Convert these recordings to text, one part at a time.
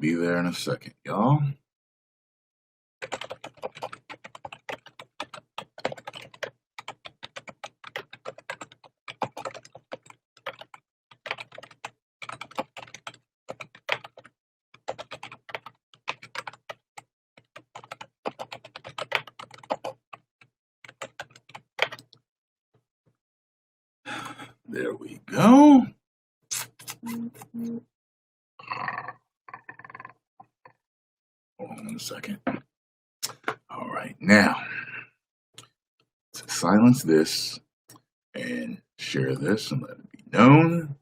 be there in a second, y'all. There we go. Hold on a second. All right, now silence this and share this and let it be known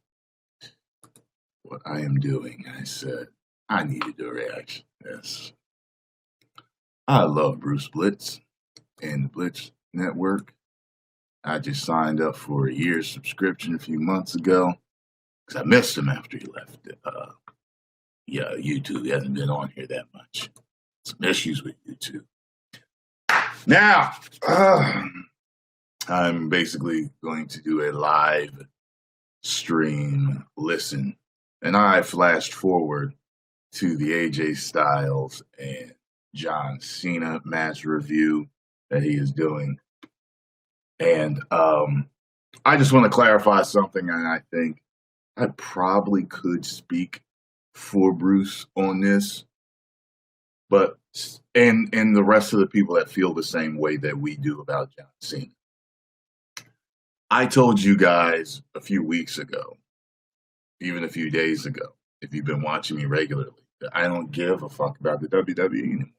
what I am doing. I said I needed a reaction. Yes. I love Bruce Blitz and the Blitz Network. I just signed up for a year's subscription a few months ago because I missed him after he left. YouTube. He hasn't been on here that much. Some issues with YouTube. Now, I'm basically going to do a live stream listen. And I flashed forward to the AJ Styles and John Cena match review that he is doing. And I just want to clarify something, and I think I probably could speak for Bruce on this, but and the rest of the people that feel the same way that we do about John Cena. I told you guys a few weeks ago, even a few days ago, if you've been watching me regularly, that I don't give a fuck about the WWE anymore.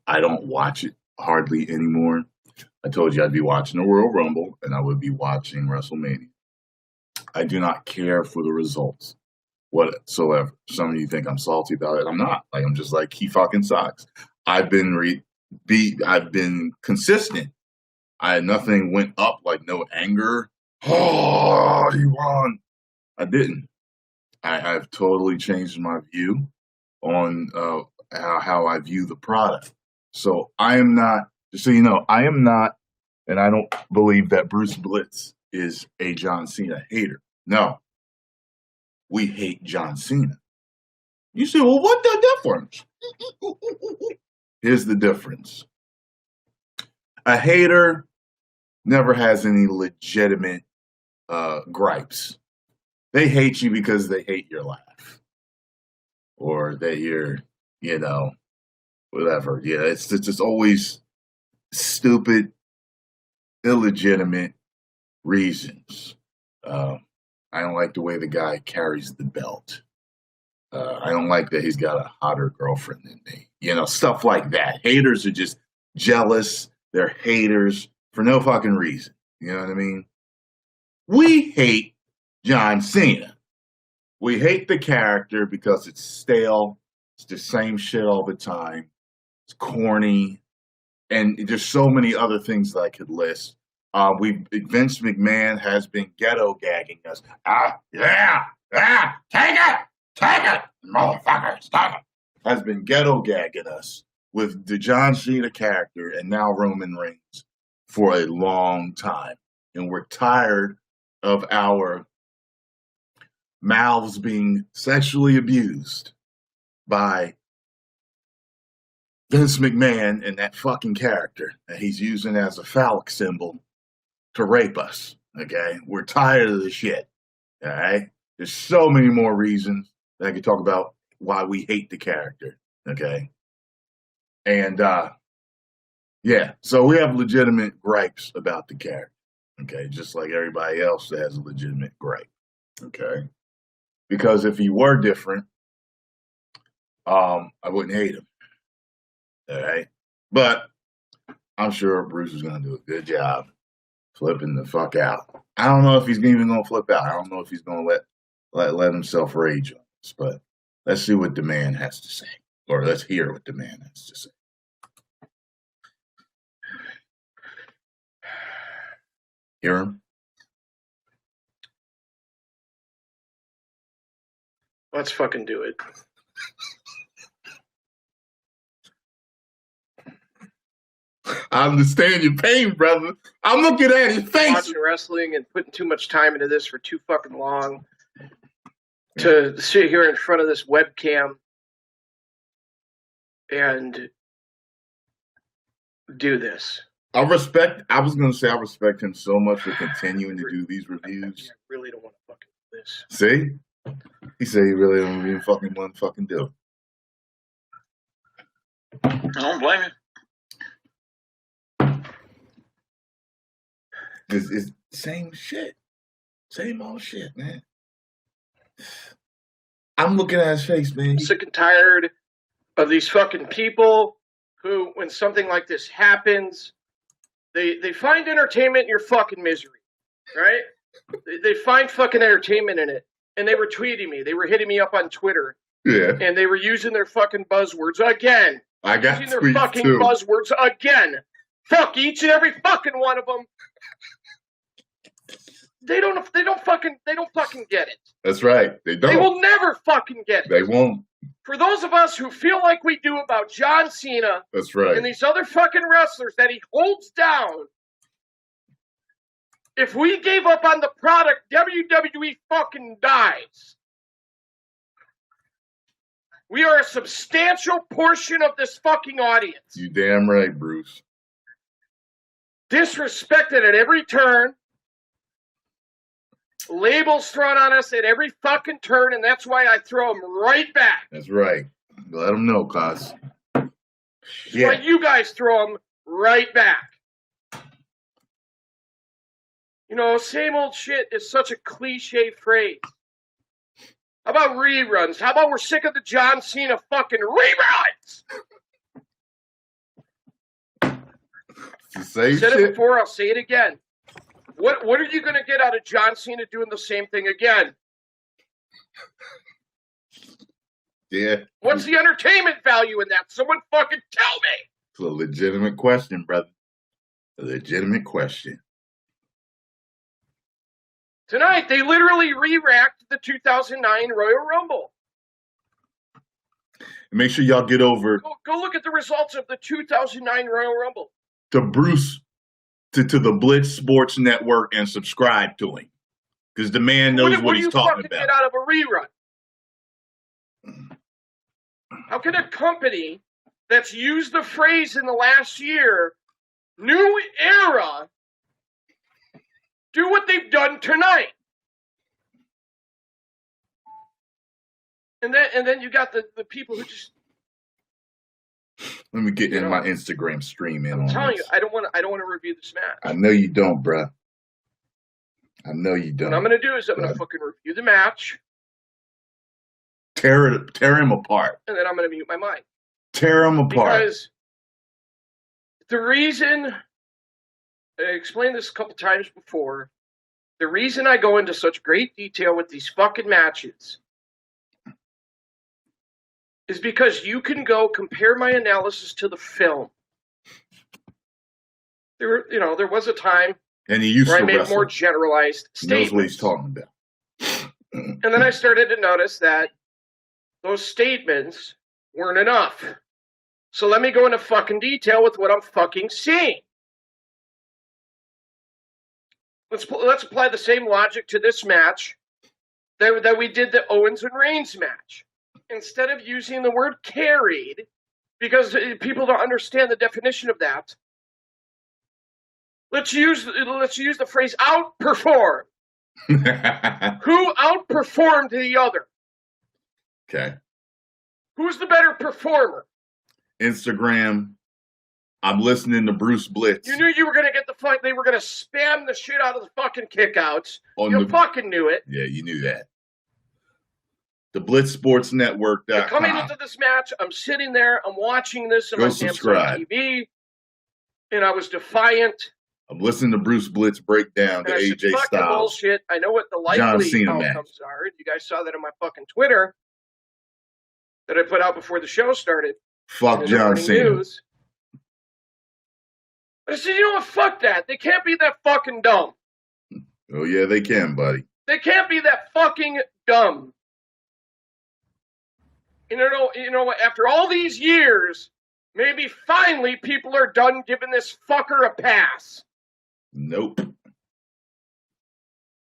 I don't watch it hardly anymore. I told you I'd be watching the Royal Rumble and I would be watching WrestleMania. I do not care for the results whatsoever. Some of you think I'm salty about it. I'm not. I'm just like, he fucking sucks. I've been consistent. Nothing went up, no anger. Oh, he won. I didn't. I've totally changed my view on how I view the product. So I am not. Just so you know, I am not, and I don't believe that Bruce Blitz is a John Cena hater. No. We hate John Cena. You say, well, what's the difference? Here's the difference. A hater never has any legitimate gripes. They hate you because they hate your laugh. Or that you're, whatever. Yeah, it's just always stupid, illegitimate reasons. I don't like the way the guy carries the belt. I don't like that he's got a hotter girlfriend than me. Stuff like that. Haters are just jealous. They're haters for no fucking reason. You know what I mean? We hate John Cena. We hate the character because it's stale. It's the same shit all the time. It's corny. And there's so many other things that I could list. Vince McMahon has been ghetto gagging us. Take it, motherfucker, stop it. Has been ghetto gagging us with the John Cena character and now Roman Reigns for a long time. And we're tired of our mouths being sexually abused by Vince McMahon and that fucking character that he's using as a phallic symbol to rape us, okay? We're tired of this shit, all right? There's so many more reasons that I could talk about why we hate the character, okay? And, so we have legitimate gripes about the character, okay? Just like everybody else that has a legitimate gripe, okay? Because if he were different, I wouldn't hate him. All right. But I'm sure Bruce is going to do a good job flipping the fuck out. I don't know if he's even going to flip out. I don't know if he's going to let himself rage on us. But let's see what the man has to say. Or let's hear what the man has to say. Hear him? Let's fucking do it. I understand your pain, brother. I'm looking at his face. Watching wrestling and putting too much time into this for too fucking long. To sit here in front of this webcam and do this. I was going to say I respect him so much for continuing to do these reviews. I really don't want to fucking do this. See? He said he really don't even fucking want to fucking do it. I don't blame you. It's same shit. Same old shit, man. I'm looking at his face, man. I'm sick and tired of these fucking people who, when something like this happens, they find entertainment in your fucking misery, right? They find fucking entertainment in it. And they were tweeting me. They were hitting me up on Twitter. Yeah. And they were using their fucking buzzwords again. I got using their fucking buzzwords again. Fuck each and every fucking one of them. They don't fucking get it. That's right. They don't. They will never fucking get it. They won't. For those of us who feel like we do about John Cena, that's right, and these other fucking wrestlers that he holds down, if we gave up on the product, WWE fucking dies. We are a substantial portion of this fucking audience. You damn right, Bruce. Disrespected at every turn. Labels thrown on us at every fucking turn, and that's why I throw them right back. That's right. Let them know, cuz. Yeah. Why you guys throw them right back. You know, same old shit is such a cliche phrase. How about reruns? How about we're sick of the John Cena fucking reruns? I said it before, I'll say it again. What are you going to get out of John Cena doing the same thing again? Yeah. What's the entertainment value in that? Someone fucking tell me. It's a legitimate question, brother. A legitimate question. Tonight, they literally re-racked the 2009 Royal Rumble. Make sure y'all get over. Go look at the results of the 2009 Royal Rumble. To Bruce, to the Blitz Sports Network, and subscribe to him. Because the man knows what he's talking about. Get out of a rerun? How can a company that's used the phrase in the last year, new era, do what they've done tonight? And then you got the people who just. Let me get in my Instagram stream in. I'm telling you, I don't want to review this match. I know you don't, bruh. I know you don't. What I'm going to do is I'm going to fucking review the match. Tear him apart. And then I'm going to mute my mic. Tear him apart. Because the reason, I explained this a couple times before, the reason I go into such great detail with these fucking matches is because you can go compare my analysis to the film. There was a time and he used where to I made wrestle. More generalized statements. He knows what he's talking about. And then I started to notice that those statements weren't enough. So let me go into fucking detail with what I'm fucking seeing. Let's apply the same logic to this match that we did the Owens and Reigns match. Instead of using the word carried, because people don't understand the definition of that, let's use the phrase outperform. Who outperformed the other? Okay. Who's the better performer? Instagram. I'm listening to Bruce Blitz. You knew you were going to get the fight. They were going to spam the shit out of the fucking kickouts. You fucking knew it. Yeah, you knew that. The Blitz Sports Network.com. Coming into this match, I'm sitting there. I'm watching this on my Samsung TV. And I was defiant. I'm listening to Bruce Blitz break down the AJ Styles. Bullshit. I know what the likely outcomes are. You guys saw that on my fucking Twitter that I put out before the show started. Fuck John Cena. News. I said, you know what? Fuck that. They can't be that fucking dumb. Oh, yeah, they can, buddy. They can't be that fucking dumb. You know what? After all these years, maybe finally people are done giving this fucker a pass. Nope.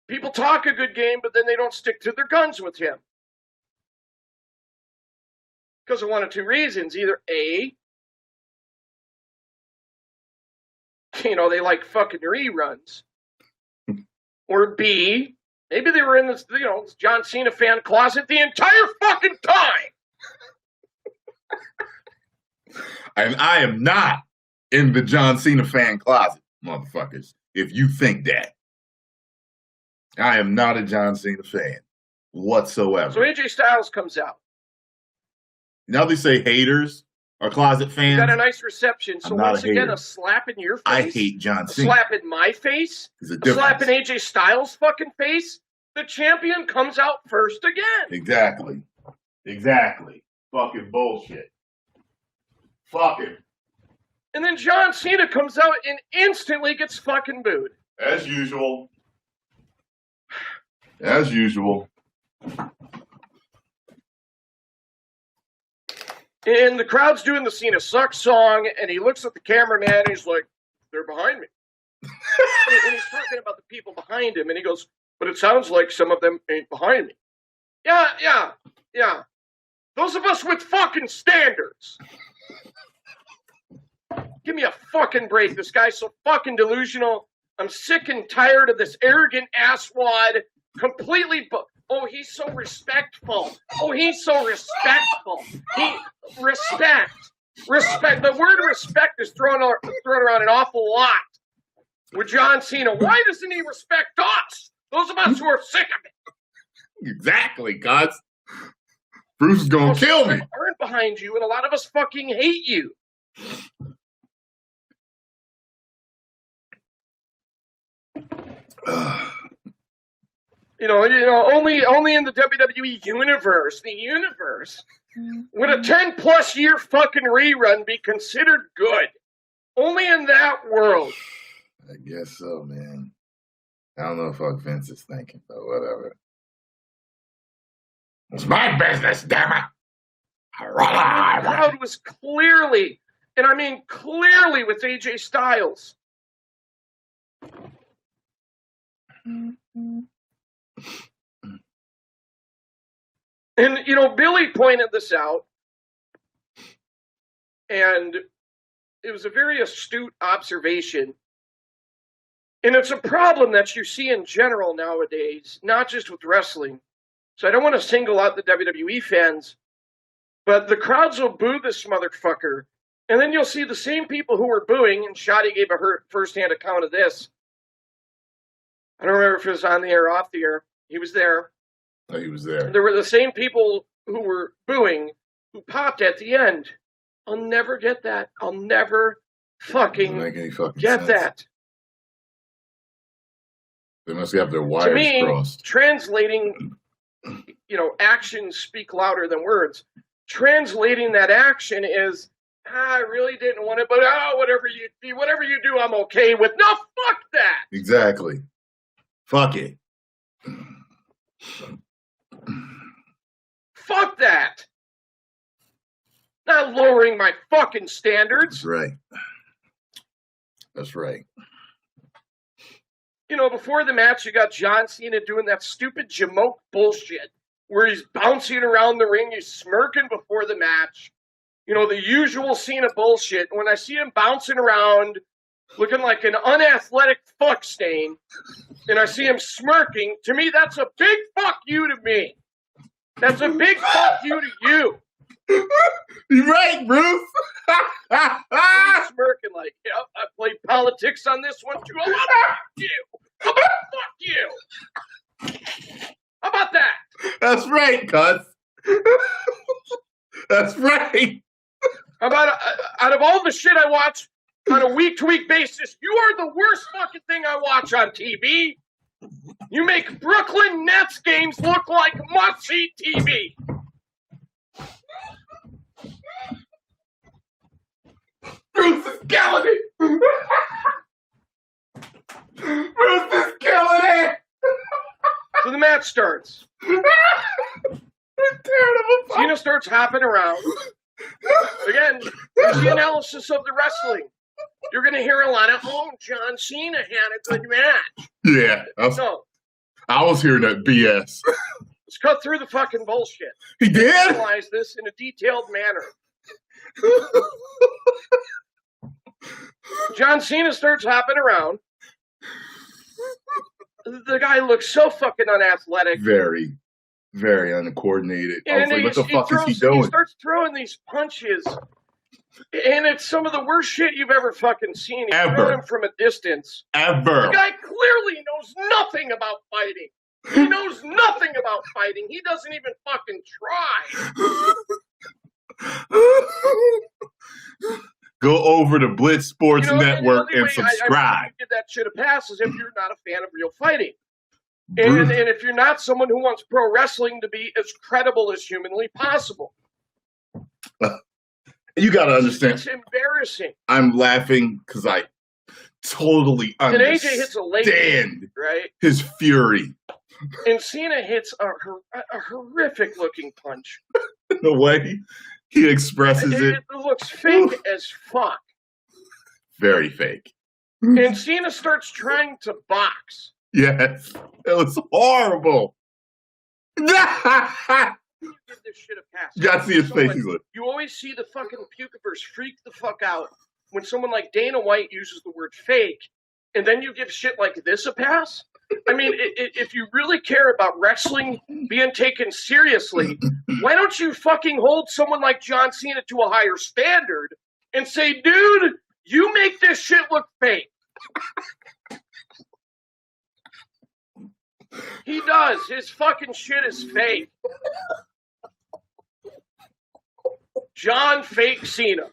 People talk a good game, but then they don't stick to their guns with him. Because of one of two reasons. Either A, they like fucking reruns. Or B, maybe they were in this, John Cena fan closet the entire fucking time. And I am not in the John Cena fan closet, motherfuckers. If you think that. I am not a John Cena fan whatsoever. So AJ Styles comes out. Now they say haters are closet fans. You got a nice reception. So once again, a slap in your face. I hate John Cena. A slap in my face. A slap in AJ Styles' fucking face. The champion comes out first again. Exactly. Fucking bullshit. Fuck him. And then John Cena comes out and instantly gets fucking booed. As usual. And the crowd's doing the Cena Sucks song, and he looks at the cameraman, and he's like, they're behind me. And he's talking about the people behind him, and he goes, but it sounds like some of them ain't behind me. Yeah. Those of us with fucking standards. Give me a fucking break. This guy's so fucking delusional. I'm sick and tired of this arrogant asswad. Completely... he's so respectful. Respect. The word respect is thrown around an awful lot with John Cena. Why doesn't he respect us? Those of us who are sick of it. Exactly, guys. Bruce is gonna kill me. Aren't behind you, and a lot of us fucking hate you. Only in the WWE universe, would a 10+ year fucking rerun be considered good. Only in that world. I guess so, man. I don't know what Vince is thinking, but whatever. It's my business, damn it. The crowd was clearly, and I mean clearly, with AJ Styles. And, Billy pointed this out, and it was a very astute observation. And it's a problem that you see in general nowadays, not just with wrestling. So I don't want to single out the WWE fans, but the crowds will boo this motherfucker. And then you'll see the same people who were booing, and Shotty gave a first-hand account of this. I don't remember if it was on the air or off the air. He was there. Oh, he was there. There were the same people who were booing who popped at the end. I'll never get that. I'll never fucking get sense. that. They must have their wires crossed. Translating, actions speak louder than words. Translating that action is, I really didn't want it, but whatever you do, I'm okay with. No, fuck that. Exactly. Fuck it. Fuck that. Not lowering my fucking standards. That's right. Before the match, you got John Cena doing that stupid Jamoke bullshit where he's bouncing around the ring, he's smirking before the match. The usual Cena bullshit. When I see him bouncing around, looking like an unathletic fuck stain, and I see him smirking, to me, that's a big fuck you to me. That's a big fuck you to you. You're right, Bruce. He's smirking like, yep, I played politics on this one too. How about fuck you? How about that? That's right, cuz. That's right. How about, out of all the shit I watch on a week-to-week basis, you are the worst fucking thing I watch on TV. You make Brooklyn Nets games look like must-see TV. Bruce is killing it. Bruce is killing it. So the match starts. Cena starts hopping around. Again, there's the analysis of the wrestling. You're going to hear a lot of, John Cena had a good match. Yeah. I was hearing that BS. Let's cut through the fucking bullshit. He did? Analyze this in a detailed manner. John Cena starts hopping around. The guy looks so fucking unathletic. Very, very uncoordinated. I was like, what the fuck is he doing? He starts throwing these punches, and it's some of the worst shit you've ever fucking seen. He's throwing him from a distance. Ever. The guy clearly knows nothing about fighting. He knows nothing about fighting. He doesn't even fucking try. Go over to Blitz Sports Network and subscribe. I give that shit a pass as if you're not a fan of real fighting. And if you're not someone who wants pro wrestling to be as credible as humanly possible. You got to understand. It's embarrassing. I'm laughing because I totally understand and AJ hits a lady, right? His fury. And Cena hits a horrific looking punch. The way he expresses it. It looks fake as fuck. Very fake. And Cena starts trying to box. Yes. It was horrible. Give this shit a pass. You gotta see his face. You always see the fucking pukivers freak the fuck out when someone like Dana White uses the word fake, and then you give shit like this a pass? I mean, if you really care about wrestling being taken seriously, why don't you fucking hold someone like John Cena to a higher standard and say, dude, you make this shit look fake. He does. His fucking shit is fake. John Fake Cena.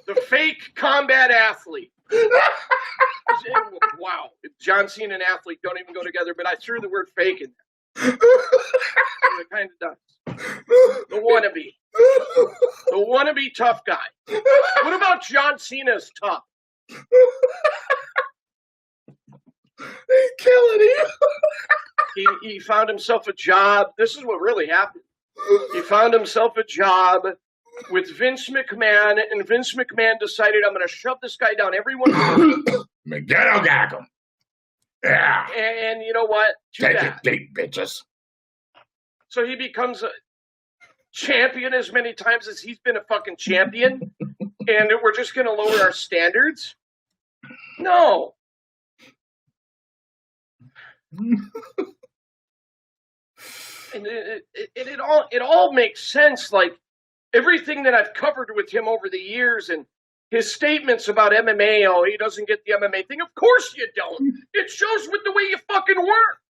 The fake combat athlete. Wow. John Cena and athlete don't even go together, but I threw the word fake in there. It kind of does. The wannabe. The wannabe tough guy. What about John Cena's tough? He's killing him. He found himself a job. This is what really happened. He found himself a job with Vince McMahon, and Vince McMahon decided, I'm going to shove this guy down everyone's throat. McGetto Gack'em. Yeah. And you know what? Take it deep, bitches. So he becomes a champion as many times as he's been a fucking champion, and we're just going to lower our standards? No. And it all makes sense. Like everything that I've covered with him over the years, and his statements about MMA. Oh, he doesn't get the MMA thing. Of course you don't. It shows with the way you fucking work.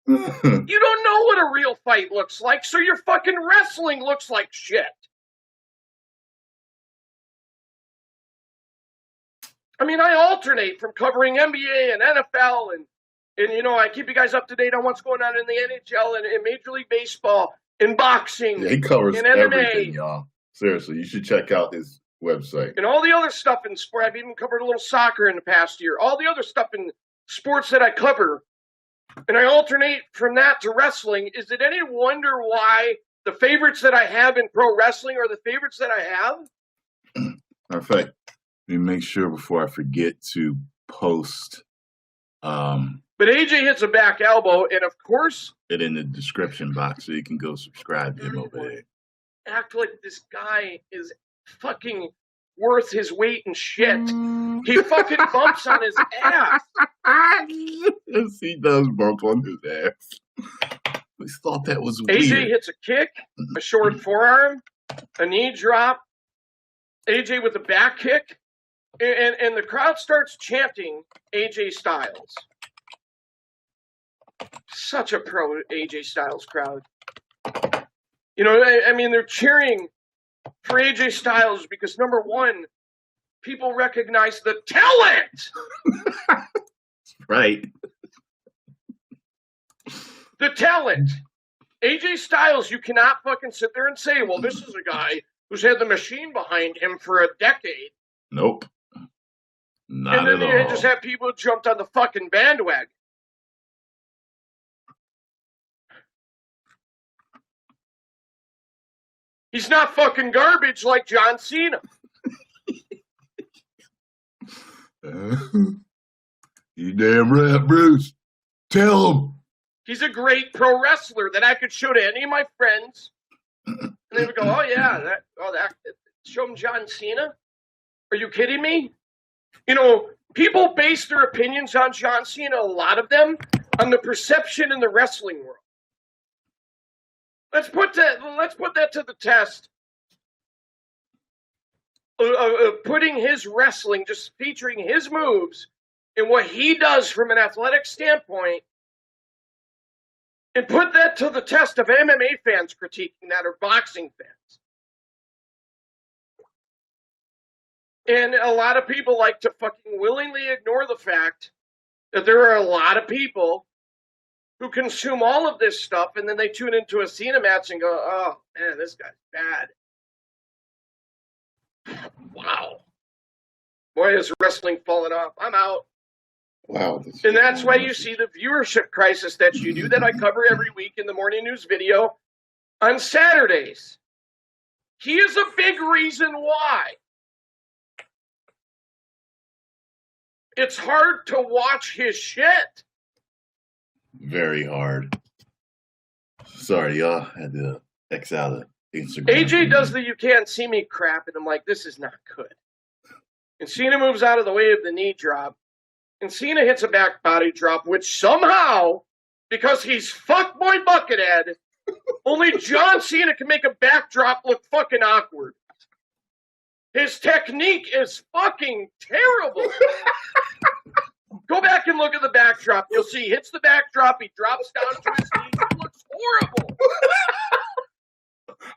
You don't know what a real fight looks like, so your fucking wrestling looks like shit. I mean, I alternate from covering NBA and NFL, and you know, I keep you guys up to date on what's going on in the NHL and in Major League Baseball and boxing. Yeah, he covers and MMA, everything, y'all. Seriously, you should check out his website. And all the other stuff in sport. I've even covered a little soccer in the past year. All the other stuff in sports that I cover, and I alternate from that to wrestling. Is it any wonder why the favorites that I have in pro wrestling are the favorites that I have? Matter of fact, let me make sure before I forget to post. But AJ hits a back elbow, and of course, it in the description box so you can go subscribe to him over there. Act like this guy is fucking worth his weight in shit. He fucking bumps on his ass. Yes, he does bump on his ass. I thought that was weird. AJ hits a kick, a short forearm, a knee drop. AJ with a back kick, and the crowd starts chanting AJ Styles. Such a pro AJ Styles crowd. You know, I mean, they're cheering for AJ Styles because, number one, people recognize the talent. Right. The talent. AJ Styles, you cannot fucking sit there and say, well, this is a guy who's had the machine behind him for a decade. Nope. Not and then at all. You just have people who jumped on the fucking bandwagon. He's not fucking garbage like John Cena. You damn right, Bruce. Tell him. He's a great pro wrestler that I could show to any of my friends. And they would go, oh, yeah, show him John Cena? Are you kidding me? You know, people base their opinions on John Cena, a lot of them, on the perception in the wrestling world. Let's put that to the test. Putting his wrestling, just featuring his moves and what he does from an athletic standpoint, and put that to the test of MMA fans critiquing that or boxing fans. And a lot of people like to fucking willingly ignore the fact that there are a lot of people who consume all of this stuff and then they tune into a Cena match and go, oh, man, this guy's bad. Wow. Boy, is wrestling falling off. I'm out. Wow. And that's why you see the viewership crisis that you do, that I cover every week in the morning news video on Saturdays. He is a big reason why. It's hard to watch his shit. Very hard. Sorry, y'all had to X out of Instagram. AJ does the you can't see me crap, and I'm like, this is not good. And Cena moves out of the way of the knee drop. And Cena hits a back body drop, which somehow, because he's fuckboy Buckethead, only John Cena can make a backdrop look fucking awkward. His technique is fucking terrible. Go back and look at the backdrop. You'll see he hits the backdrop, he drops down to his knees. It looks horrible.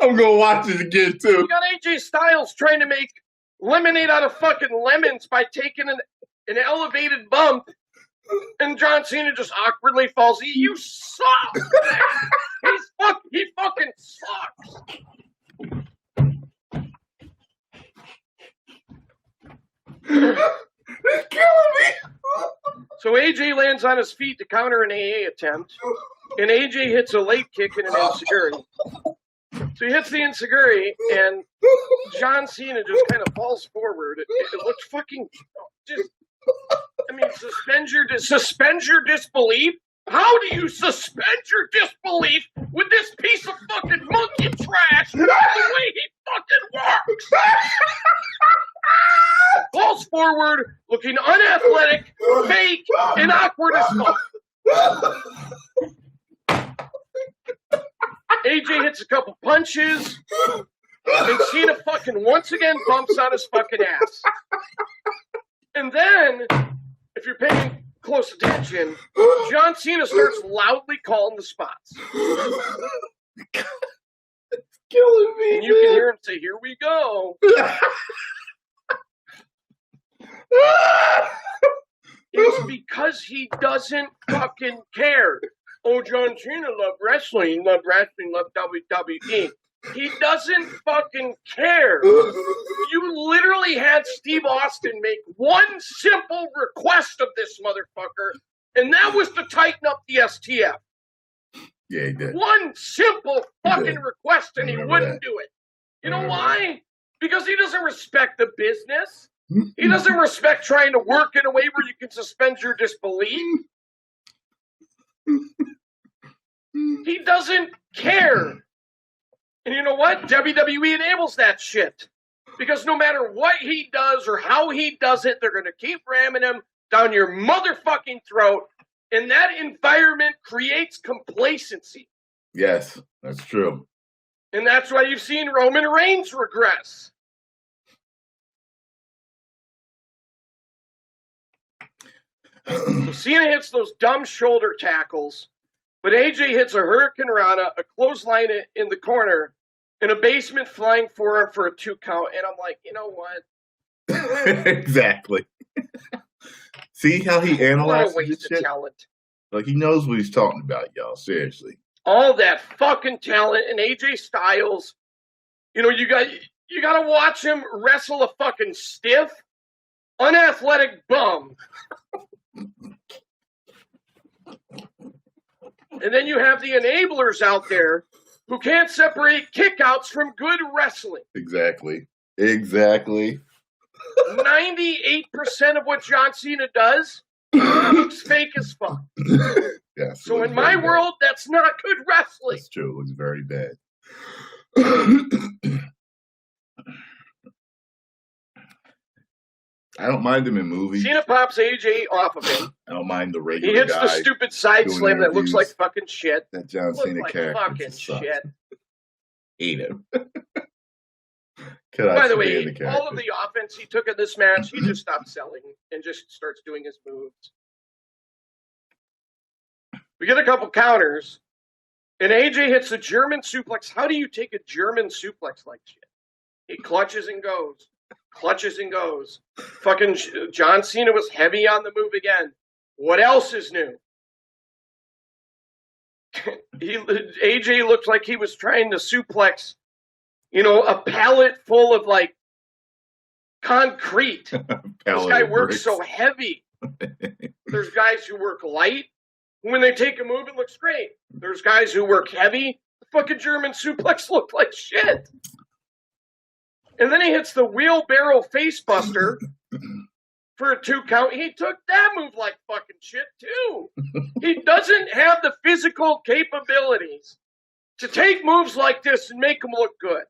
I'm going to watch it again, too. You got AJ Styles trying to make lemonade out of fucking lemons by taking an elevated bump, and John Cena just awkwardly falls. You suck! He fucking sucks! It's killing me! So AJ lands on his feet to counter an AA attempt, and AJ hits a leg kick and an enziguri. So he hits the enziguri, and John Cena just kind of falls forward. It looks fucking just. I mean, suspend your disbelief. How do you suspend your disbelief with this piece of fucking monkey trash? The way he fucking works. Falls forward, looking unathletic, fake, and awkward as fuck. AJ hits a couple punches, and Cena fucking once again bumps on his fucking ass. And then, if you're paying close attention, John Cena starts loudly calling the spots. It's killing me. And you can hear him say, "Here we go." It's because he doesn't fucking care. Oh, John Cena loved wrestling, loved WWE. He doesn't fucking care. You literally had Steve Austin make one simple request of this motherfucker, and that was to tighten up the STF. Yeah, he did. One simple fucking request, and he wouldn't do it. You know why? Because he doesn't respect the business. He doesn't respect trying to work in a way where you can suspend your disbelief. He doesn't care. And you know what? WWE enables that shit. Because no matter what he does or how he does it, they're going to keep ramming him down your motherfucking throat. And that environment creates complacency. Yes, that's true. And that's why you've seen Roman Reigns regress. So Cena hits those dumb shoulder tackles, but AJ hits a Hurricane Rana, a clothesline in the corner, and a basement flying forearm for a 2 count. And I'm like, you know what? Exactly. See how he analyzes what a waste this of shit? talent. Like, he knows what he's talking about, y'all. Seriously. All that fucking talent and AJ Styles. You know, you got to watch him wrestle a fucking stiff, unathletic bum. And then you have the enablers out there who can't separate kickouts from good wrestling. Exactly. 98% of what John Cena does It looks fake as fuck. Yes. So in my world, that's not good wrestling. That's true. It looks very bad. I don't mind him in movies. Cena pops AJ off of him. I don't mind the regular He hits guy the stupid side slam that looks like interviews. fucking shit. That John Looks Cena like character fucking just sucks. shit. Hate him. By the way, all of the offense he took in this match, he just stopped selling and just starts doing his moves. We get a couple counters, and AJ hits a German suplex. How do you take a German suplex like shit? He clutches and goes. Clutches and goes. Fucking John Cena was heavy on the move again. What else is new? AJ looked like he was trying to suplex, a pallet full of like concrete. This guy works so heavy. There's guys who work light. When they take a move, it looks great. There's guys who work heavy. The fucking German suplex looked like shit. And then he hits the wheelbarrow facebuster for a 2 count. He took that move like fucking shit, too. He doesn't have the physical capabilities to take moves like this and make them look good.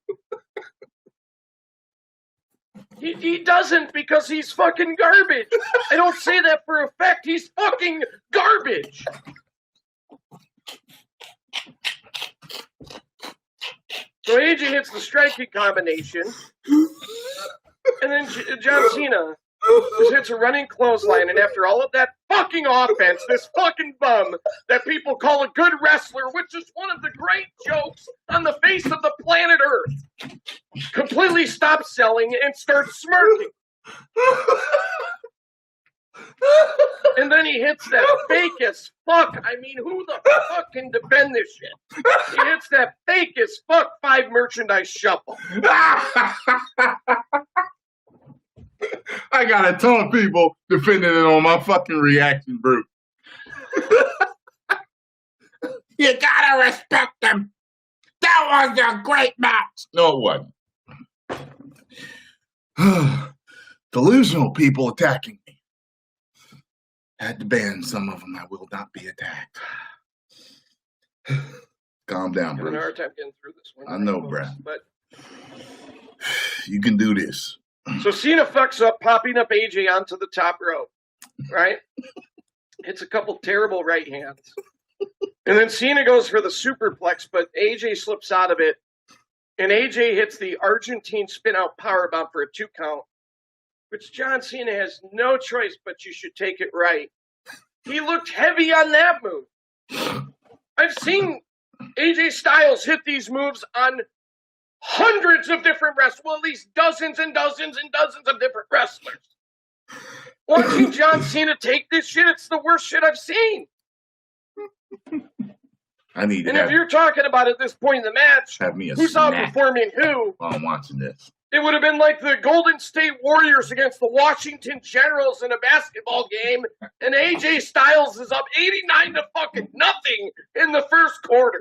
He doesn't because he's fucking garbage. I don't say that for a fact. He's fucking garbage. So AJ hits the striking combination. And then John Cena just hits a running clothesline. And after all of that fucking offense, this fucking bum that people call a good wrestler, which is one of the great jokes on the face of the planet Earth, completely stops selling and starts smirking. And then he hits that fake as fuck. I mean, who the fuck can defend this shit? He hits that fake as fuck 5 merchandise shuffle. I gotta tell people defending it on my fucking reaction group. You gotta respect them. That was a great match. No, it wasn't. Delusional people attacking me. Had to ban some of them. I will not be attacked. Calm down, bro. I'm having a hard time getting through this one. I know, Brad. But you can do this. So Cena fucks up, popping up AJ onto the top rope, right? Hits a couple terrible right hands. And then Cena goes for the superplex, but AJ slips out of it. And AJ hits the Argentine spin-out powerbomb for a 2 count, which John Cena has no choice, but you should take it right. He looked heavy on that move. I've seen AJ Styles hit these moves on hundreds of different wrestlers, well, at least dozens and dozens and dozens of different wrestlers. Watching John Cena take this shit, it's the worst shit I've seen. And if you're talking about at this point in the match, who's outperforming who, while I'm watching this, it would have been like the Golden State Warriors against the Washington Generals in a basketball game, and AJ Styles is up 89 to fucking nothing in the first quarter.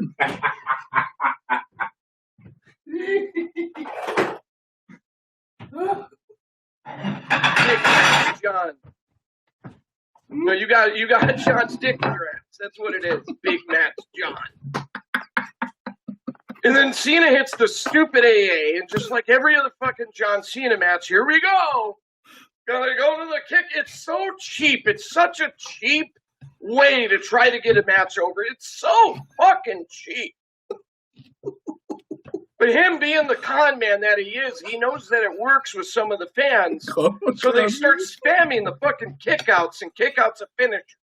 John. No, you got John's dick in your ass. That's what it is. Big match, John. And then Cena hits the stupid AA, and just like every other fucking John Cena match, here we go. Gonna go to the kick. It's so cheap. It's such a cheap way to try to get a match over. It's so fucking cheap. But him being the con man that he is, he knows that it works with some of the fans. So they start spamming the fucking kickouts and kickouts of finishers.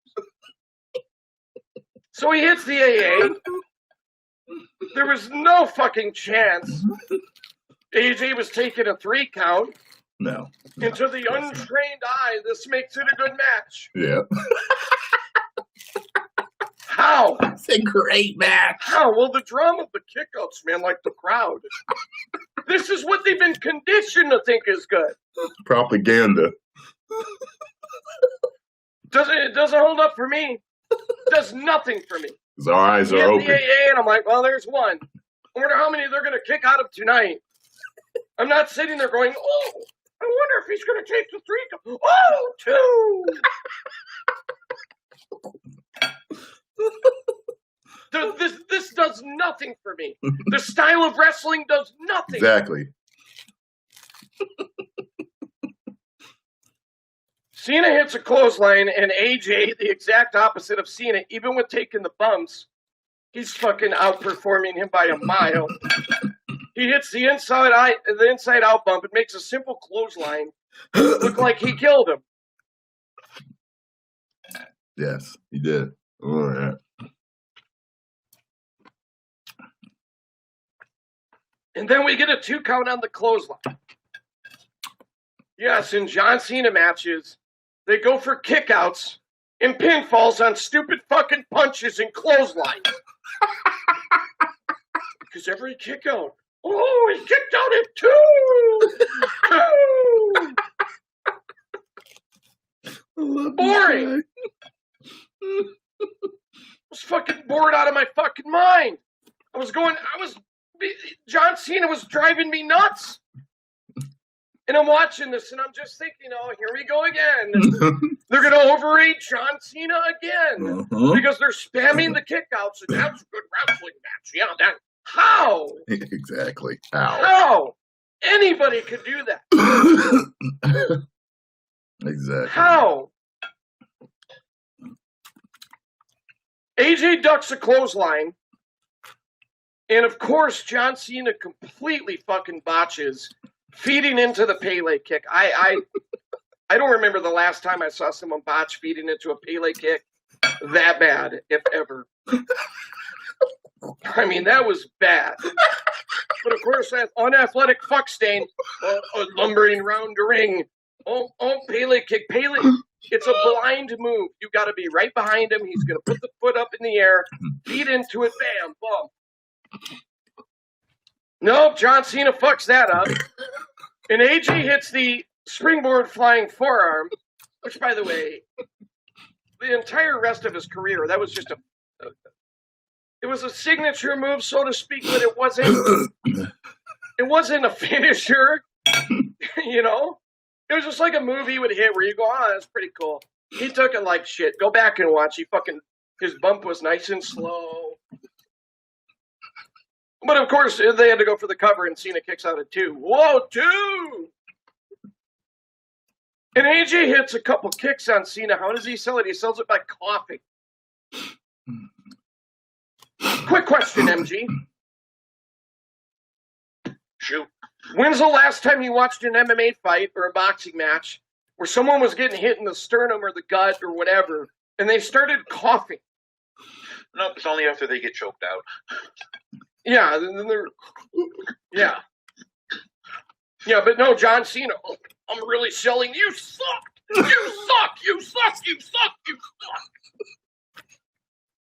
So he hits the AA. There was no fucking chance AJ was taking a 3 count. No. And to the untrained eye, this makes it a good match. Yeah. How? It's a great match. How? Well, the drama of the kickouts, man, like the crowd. This is what they've been conditioned to think is good. Propaganda. It doesn't hold up for me. It does nothing for me. His eyes are open. The AA, and I'm like, well, there's one. I wonder how many they're going to kick out of tonight. I'm not sitting there going, oh, I wonder if he's going to take the 3 count. Oh, 2. does nothing for me. The style of wrestling does nothing. Exactly. Cena hits a clothesline, and AJ, the exact opposite of Cena, even with taking the bumps, he's fucking outperforming him by a mile. He hits the inside out bump. It makes a simple clothesline look like he killed him. Yes, he did. Oh, yeah. And then we get a 2 count on the clothesline. Yes, in John Cena matches, they go for kickouts and pinfalls on stupid fucking punches and clotheslines. Because every kick out, oh, he kicked out at 2! Boring. I was fucking bored out of my fucking mind. John Cena was driving me nuts. And I'm watching this, and I'm just thinking, oh, here we go again. They're going to overrate John Cena again. Because they're spamming the kickouts, and that's a good wrestling match. Yeah, how? Exactly. How? Anybody could do that. Exactly. How? AJ ducks a clothesline. And of course, John Cena completely fucking botches feeding into the Pele kick. I don't remember the last time I saw someone botch feeding into a Pele kick that bad, if ever. I mean, that was bad. But of course, that unathletic fuck stain, lumbering around the ring. Oh, Pele kick. Pele, it's a blind move. You got to be right behind him. He's going to put the foot up in the air, feed into it, bam, bump. Nope, John Cena fucks that up. And AJ hits the springboard flying forearm, which, by the way, the entire rest of his career, that was just it was a signature move, so to speak, but it wasn't a finisher, you know? It was just like a move he would hit where you go, oh, that's pretty cool. He took it like shit. Go back and watch. His bump was nice and slow. But of course, they had to go for the cover, and Cena kicks out at 2. Whoa, 2! And AJ hits a couple kicks on Cena. How does he sell it? He sells it by coughing. Quick question, MG. Shoot. When's the last time you watched an MMA fight or a boxing match where someone was getting hit in the sternum or the gut or whatever, and they started coughing? No, it's only after they get choked out. Yeah, yeah. Yeah, but no, John Cena, I'm really selling. You suck! You suck! You suck! You suck! You suck!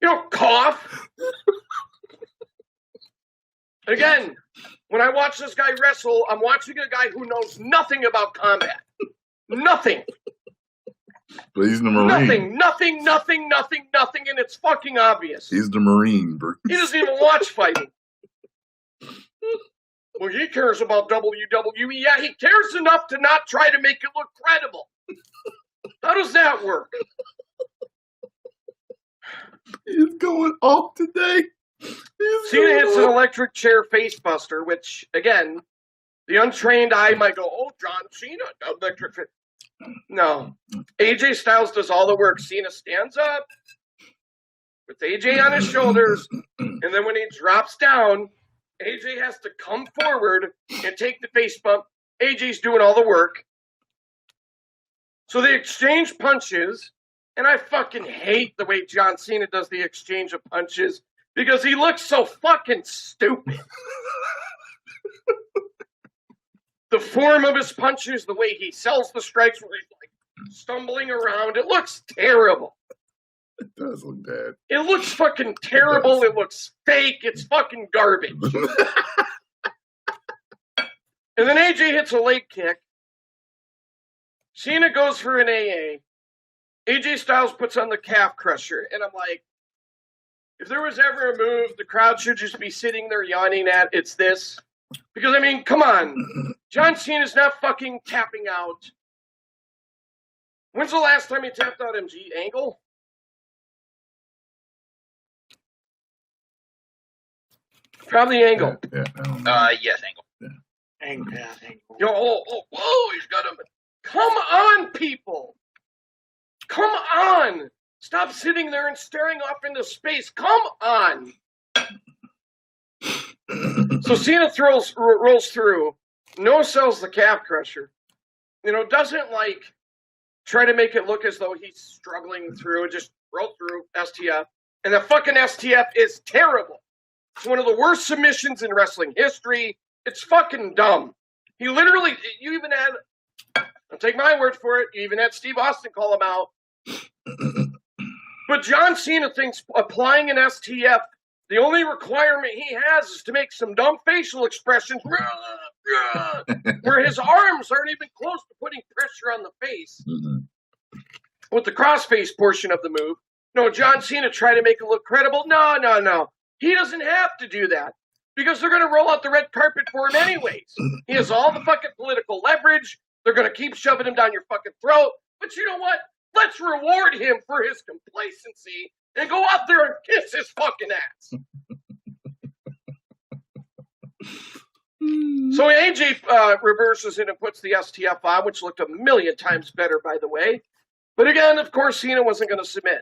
You don't cough. Again, when I watch this guy wrestle, I'm watching a guy who knows nothing about combat. Nothing. But he's the Marine. Nothing, and it's fucking obvious. He's the Marine, Bruce. He doesn't even watch fighting. Well, he cares about WWE. Yeah, he cares enough to not try to make it look credible. How does that work? He's going off today. Cena hits an electric chair face buster, which, again, the untrained eye might go, oh, John Cena, electric chair. No. AJ Styles does all the work. Cena stands up with AJ on his shoulders, and then when he drops down, AJ has to come forward and take the face bump. AJ's doing all the work. So they exchange punches, and I fucking hate the way John Cena does the exchange of punches because he looks so fucking stupid. The form of his punches, the way he sells the strikes where he's like stumbling around, it looks terrible. It does look bad. It looks fucking terrible. It looks fake. It's fucking garbage. And then AJ hits a leg kick. Cena goes for an AA. AJ Styles puts on the calf crusher. And I'm like, if there was ever a move the crowd should just be sitting there yawning at, it's this. Because, I mean, come on. John Cena's not fucking tapping out. When's the last time he tapped out, MG? Angle? Probably Angle. Yeah, I don't know. Yes, Angle. Angle. Yo, whoa, he's got him. Come on, people. Come on. Stop sitting there and staring off into space. Come on. So Cena rolls through, no-sells the calf crusher. Doesn't try to make it look as though he's struggling through, just roll through STF. And the fucking STF is terrible. It's one of the worst submissions in wrestling history. It's fucking dumb. You even had, don't take my word for it, you even had Steve Austin call him out. But John Cena thinks applying an STF, the only requirement he has is to make some dumb facial expressions where his arms aren't even close to putting pressure on the face. Mm-hmm. With the crossface portion of the move. No, John Cena tried to make it look credible. No. He doesn't have to do that because they're going to roll out the red carpet for him anyways. He has all the fucking political leverage. They're going to keep shoving him down your fucking throat. But you know what? Let's reward him for his complacency and go out there and kiss his fucking ass. So AJ reverses it and puts the STF on, which looked a million times better, by the way. But again, of course, Cena wasn't going to submit.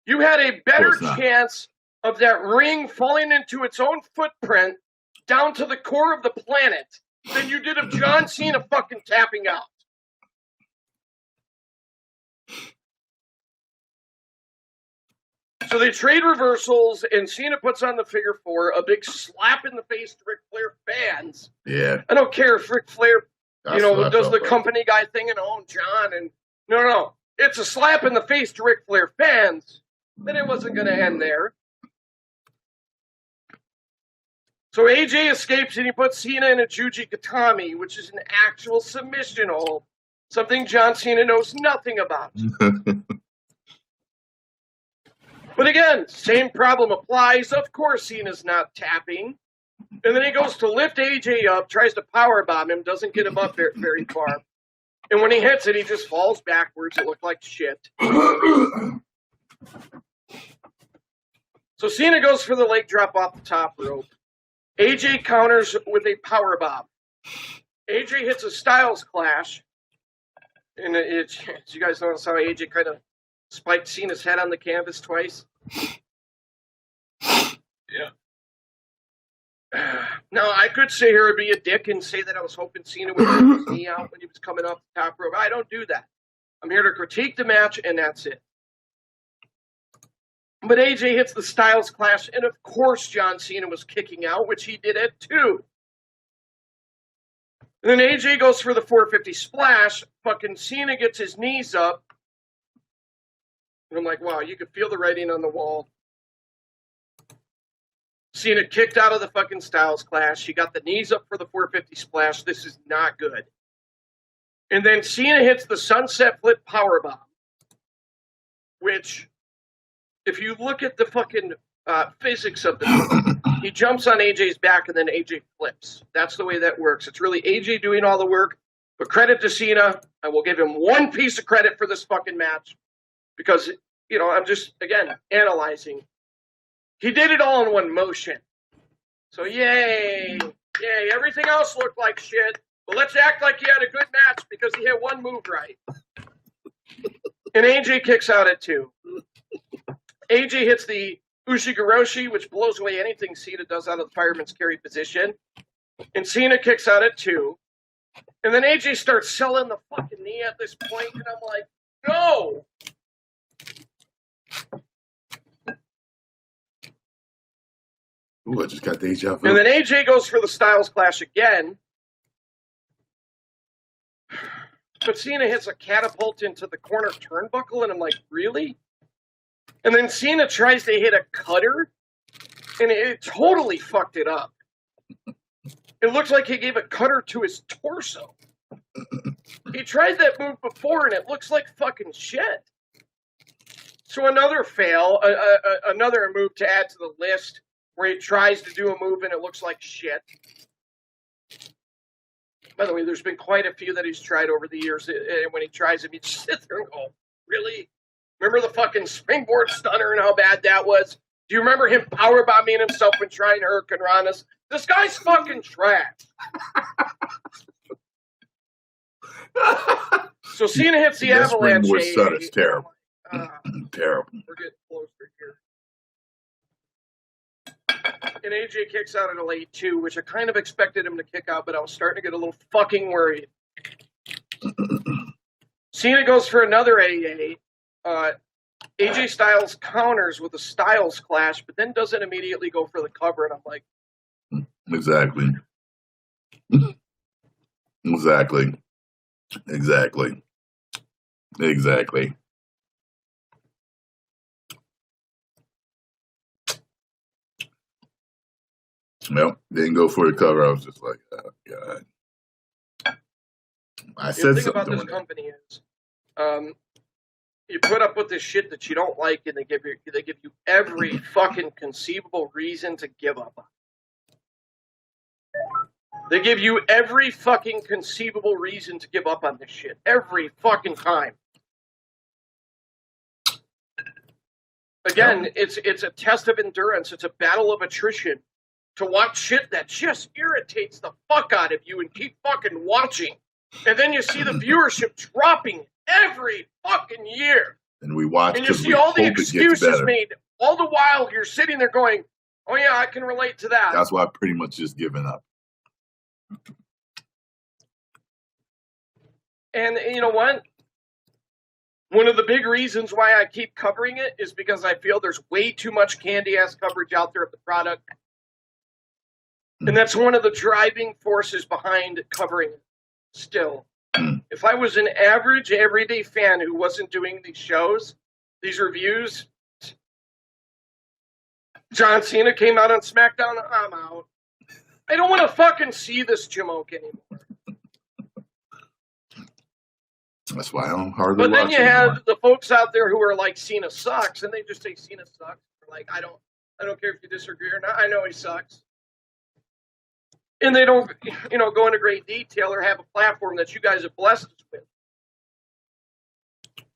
You had a better chance of that ring falling into its own footprint down to the core of the planet than you did of John Cena fucking tapping out. So they trade reversals, and Cena puts on the figure 4, a big slap in the face to Ric Flair fans. Yeah. I don't care if Ric Flair, does the company guy thing and John, and no. It's a slap in the face to Ric Flair fans. Then it wasn't going to end there. So AJ escapes and he puts Cena in a Juji Gatami, which is an actual submission hold, something John Cena knows nothing about. But again, same problem applies. Of course, Cena's not tapping. And then he goes to lift AJ up, tries to powerbomb him, doesn't get him up very far. And when he hits it, he just falls backwards. It looked like shit. So Cena goes for the leg drop off the top rope. AJ counters with a powerbomb. AJ hits a Styles Clash. And you guys notice how AJ kind of spiked Cena's head on the canvas twice? Yeah. Now, I could sit here and be a dick and say that I was hoping Cena would take his knee out when he was coming off the top rope. I don't do that. I'm here to critique the match, and that's it. But AJ hits the Styles Clash, and of course John Cena was kicking out, which he did at 2. And then AJ goes for the 450 splash. Fucking Cena gets his knees up. And I'm like, wow, you could feel the writing on the wall. Cena kicked out of the fucking Styles Clash. He got the knees up for the 450 splash. This is not good. And then Cena hits the sunset flip powerbomb, which, if you look at the fucking physics of this, he jumps on AJ's back and then AJ flips. That's the way that works. It's really AJ doing all the work. But credit to Cena. I will give him one piece of credit for this fucking match because, I'm just, again, analyzing. He did it all in one motion. So yay. Everything else looked like shit. But let's act like he had a good match because he hit one move right. And AJ kicks out at 2. AJ hits the Ushigoroshi, which blows away anything Cena does out of the fireman's carry position. And Cena kicks out at 2. And then AJ starts selling the fucking knee at this point, and I'm like, no! Ooh, I just got deja vu. And then AJ goes for the Styles Clash again. But Cena hits a catapult into the corner turnbuckle, and I'm like, really? And then Cena tries to hit a cutter, and it totally fucked it up. It looks like he gave a cutter to his torso. He tried that move before, and it looks like fucking shit. So another fail, another move to add to the list, where he tries to do a move, and it looks like shit. By the way, there's been quite a few that he's tried over the years, and when he tries them, you just sit there and go, really? Remember the fucking springboard stunner and how bad that was? Do you remember him powerbombing himself and trying to hurt Hurricanranas? This guy's fucking trash. So Cena hits the avalanche. It's terrible. Terrible. We're getting closer here. And AJ kicks out at a late 2, which I kind of expected him to kick out, but I was starting to get a little fucking worried. Cena goes for another AA. AJ Styles counters with a Styles clash, but then doesn't immediately go for the cover, and I'm like... Exactly. Well, didn't go for the cover. I was just like, oh, God. I said the thing something about this company is, you put up with this shit that you don't like, and they give you every fucking conceivable reason to give up on it. They give you every fucking conceivable reason to give up on this shit. Every fucking time. Again, it's a test of endurance. It's a battle of attrition. To watch shit that just irritates the fuck out of you and keep fucking watching. And then you see the viewership dropping every fucking year. And we watch, and you see all the excuses made. All the while you're sitting there going, oh yeah, I can relate to that. That's why I've pretty much just given up. And you know what? One of the big reasons why I keep covering it is because I feel there's way too much candy-ass coverage out there of the product. And that's one of the driving forces behind covering it still. If I was an average, everyday fan who wasn't doing these shows, these reviews, John Cena came out on SmackDown, I'm out. I don't want to fucking see this jamoke anymore. That's why I'm hardly watching. But then you have the folks out there who are like, Cena sucks, and they just say Cena sucks. Like, I don't care if you disagree or not. I know he sucks. And they don't, go into great detail or have a platform that you guys have blessed us with.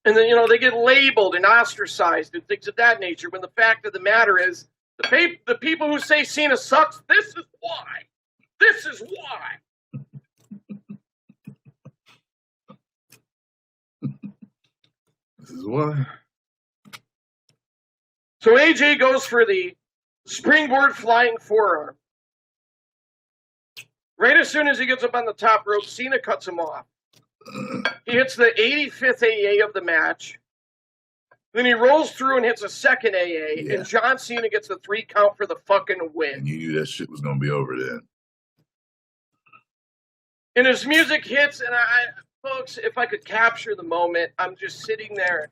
And then, they get labeled and ostracized and things of that nature, when the fact of the matter is, the people who say Cena sucks, this is why. This is why. This is why. So AJ goes for the springboard flying forearm. Right as soon as he gets up on the top rope, Cena cuts him off. He hits the 85th AA of the match. Then he rolls through and hits a second AA, and John Cena gets the 3 count for the fucking win. And you knew that shit was going to be over then. And his music hits, and folks, if I could capture the moment, I'm just sitting there,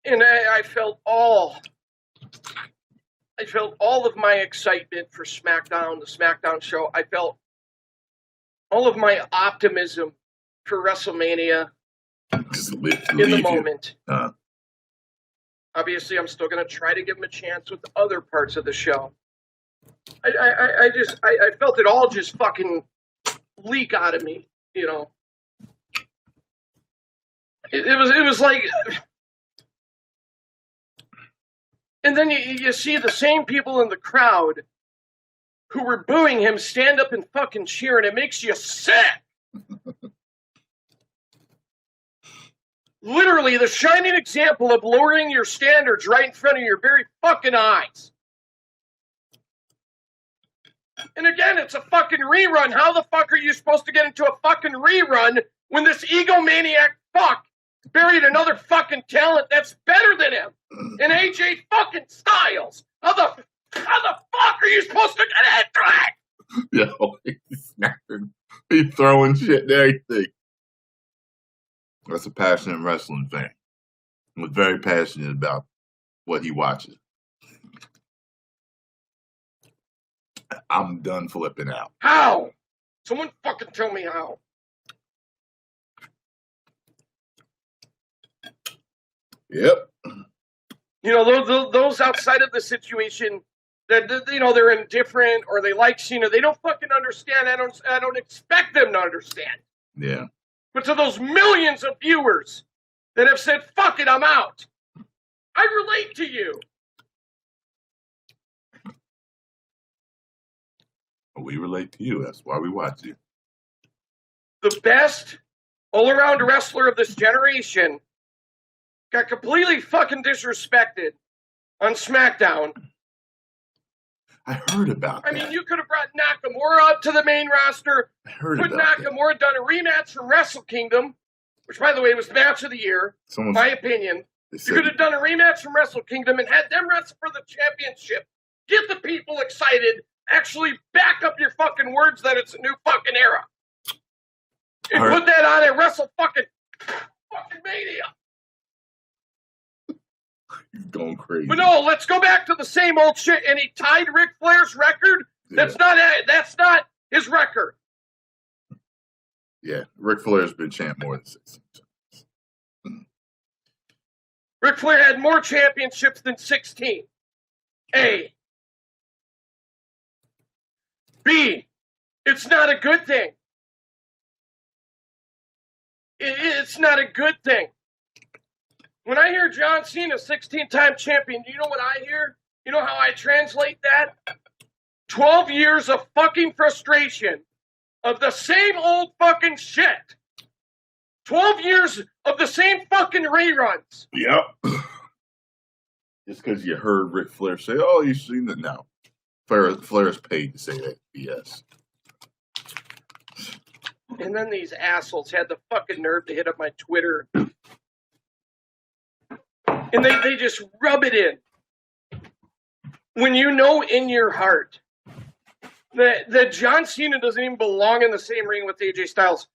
and I felt all of my excitement for SmackDown, the SmackDown show. I felt all of my optimism for WrestleMania in the moment. Obviously, I'm still going to try to give him a chance with the other parts of the show. I felt it all just fucking leak out of me, It was like... And then you see the same people in the crowd who were booing him stand up and fucking cheer, and it makes you sick. Literally, the shining example of lowering your standards right in front of your very fucking eyes. And again, it's a fucking rerun. How the fuck are you supposed to get into a fucking rerun when this egomaniac fuck buried another fucking talent that's better than him? And AJ fucking Styles. How the fuck are you supposed to get into it? Yo, he's snapping. He's throwing shit and everything. That's a passionate wrestling fan. He's very passionate about what he watches. I'm done flipping out. How? Someone fucking tell me how. Yep. Those outside of the situation, that they're indifferent or they like Cena, they don't fucking understand. I don't expect them to understand. Yeah. But to those millions of viewers that have said, fuck it, I'm out. I relate to you. We relate to you. That's why we watch you. The best all-around wrestler of this generation got completely fucking disrespected on SmackDown. I heard about that. I mean, you could have brought Nakamura up to the main roster, put Nakamura, done a rematch from Wrestle Kingdom, which, by the way, was the match of the year, my opinion. You could have done a rematch from Wrestle Kingdom and had them wrestle for the championship. Get the people excited. Actually back up your fucking words that it's a new fucking era. And put that on at Wrestle fucking Mania. You're going crazy. But no, let's go back to the same old shit. And he tied Ric Flair's record. Yeah. That's not his record. Yeah, Ric Flair's been champ more than 16 times. Ric Flair had more championships than 16. A. B. It's not a good thing. It's not a good thing. When I hear John Cena, 16-time champion, do you know what I hear? You know how I translate that? 12 years of fucking frustration of the same old fucking shit. 12 years of the same fucking reruns. Yep. Just because you heard Ric Flair say, oh, you've seen it now. Flair's paid to say that. Yes. And then these assholes had the fucking nerve to hit up my Twitter. And they just rub it in. When you know in your heart that John Cena doesn't even belong in the same ring with AJ Styles.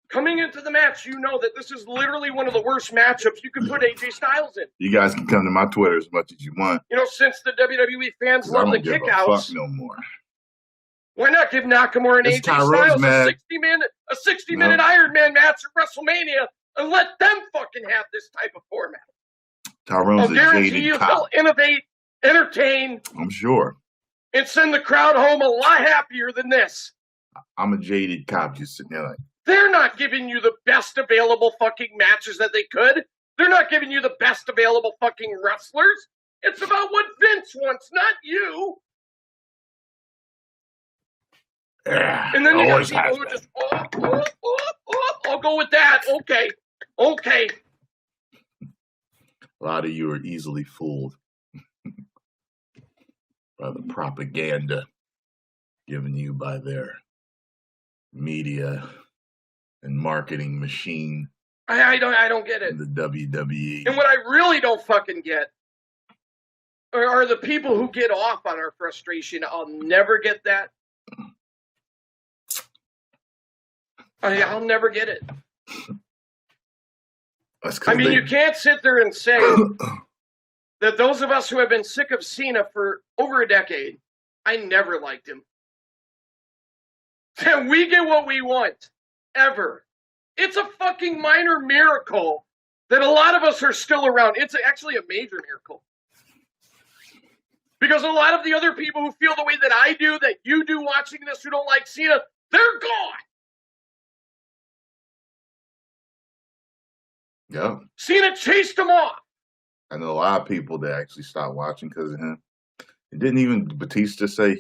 Coming into the match, you know that this is literally one of the worst matchups you could put AJ Styles in. You guys can come to my Twitter as much as you want. You know, since the WWE fans love the kickouts. I don't give a fuck no more. Why not give Nakamura and AJ Styles a 60-minute Iron Man match at WrestleMania and let them fucking have this type of format? Tyrone's a jaded cop. They'll innovate, entertain. I'm sure. And send the crowd home a lot happier than this. I'm a jaded cop just sitting there like. They're not giving you the best available fucking matches that they could. They're not giving you the best available fucking wrestlers. It's about what Vince wants, not you. And then you got people who just, I'll go with that. Okay. A lot of you are easily fooled by the propaganda given you by their media and marketing machine. I don't get it. The WWE. And what I really don't fucking get are the people who get off on our frustration. I'll never get that. I'll never get it. I mean, you can't sit there and say that those of us who have been sick of Cena for over a decade, I never liked him. And we get what we want. Ever. It's a fucking minor miracle that a lot of us are still around. It's actually a major miracle. Because a lot of the other people who feel the way that I do, that you do watching this, who don't like Cena, they're gone. Yeah. Cena chased them off. I know a lot of people that actually stopped watching because of him. And didn't even Batista say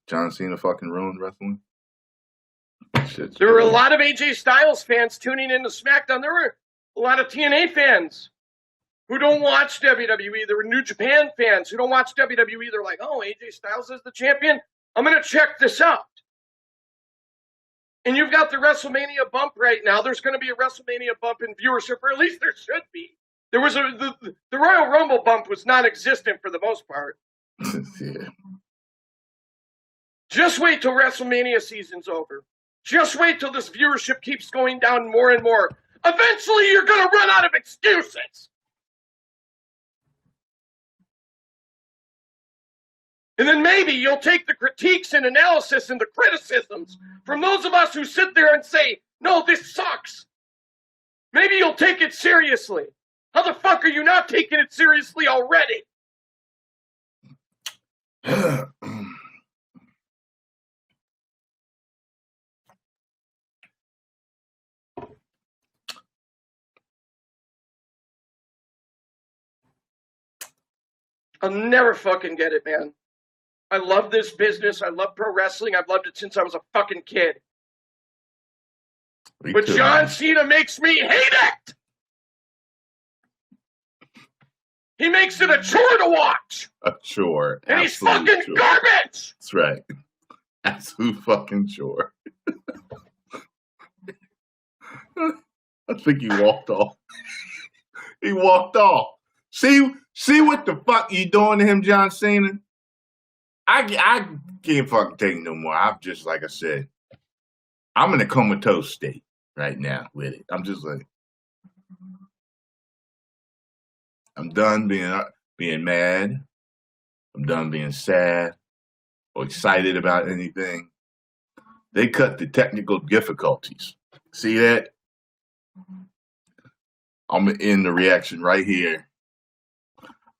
John Cena fucking ruined wrestling? There were a lot of AJ Styles fans tuning into SmackDown. There were a lot of TNA fans who don't watch WWE. There were New Japan fans who don't watch WWE. They're like, oh, AJ Styles is the champion? I'm going to check this out. And you've got the WrestleMania bump right now. There's going to be a WrestleMania bump in viewership, or at least there should be. There was the Royal Rumble bump was non-existent for the most part. Yeah. Just wait till WrestleMania season's over. Just wait till this viewership keeps going down more and more. Eventually, you're going to run out of excuses. And then maybe you'll take the critiques and analysis and the criticisms from those of us who sit there and say, no, this sucks. Maybe you'll take it seriously. How the fuck are you not taking it seriously already? I'll never fucking get it, man. I love this business. I love pro wrestling. I've loved it since I was a fucking kid. But John Cena makes me hate it. He makes it a chore to watch. A chore. And he's fucking chore. Garbage. That's right. Absolute fucking chore. I think he walked off. He walked off. See what the fuck you doing to him, John Cena? I can't fucking take it no more. I'm just, like I said, I'm in a comatose state right now with it. I'm just like, I'm done being mad. I'm done being sad or excited about anything. They cut the technical difficulties. See that? I'm in the reaction right here.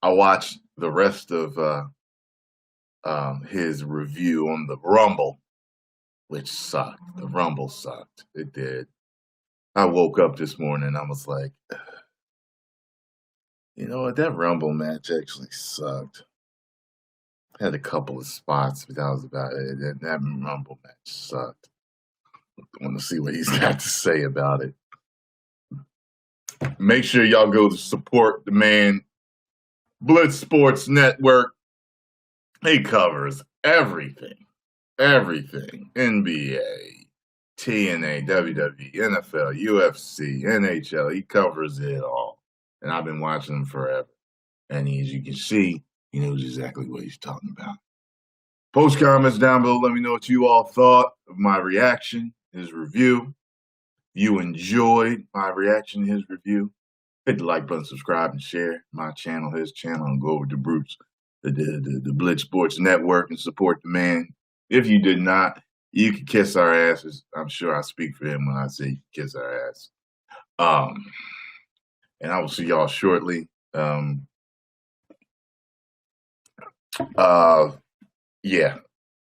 I watched the rest of his review on the Rumble, which sucked. The Rumble sucked. It did. I woke up this morning and I was like, you know what? That Rumble match actually sucked. Had a couple of spots, but that was about it. That Rumble match sucked. I want to see what he's got to say about it. Make sure y'all go to support the man. Blitz Sports Network. He covers everything. Everything. NBA, TNA, WWE, NFL, UFC, NHL. He covers it all. And I've been watching him forever. And as you can see, he knows exactly what he's talking about. Post comments down below. Let me know what you all thought of my reaction, his review. You enjoyed my reaction to his review. Hit the like button, subscribe, and share my channel, his channel, and go over to Bruce, the Blitz Sports Network, and support the man. If you did not, you can kiss our asses. I'm sure I speak for him when I say you kiss our ass. And I will see y'all shortly. Yeah,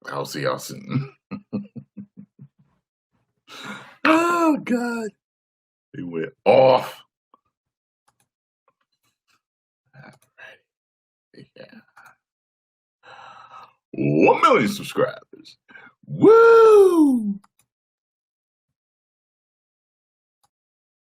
I'll see y'all soon. Oh, God. He went off. Yeah. 1 million subscribers. Woo!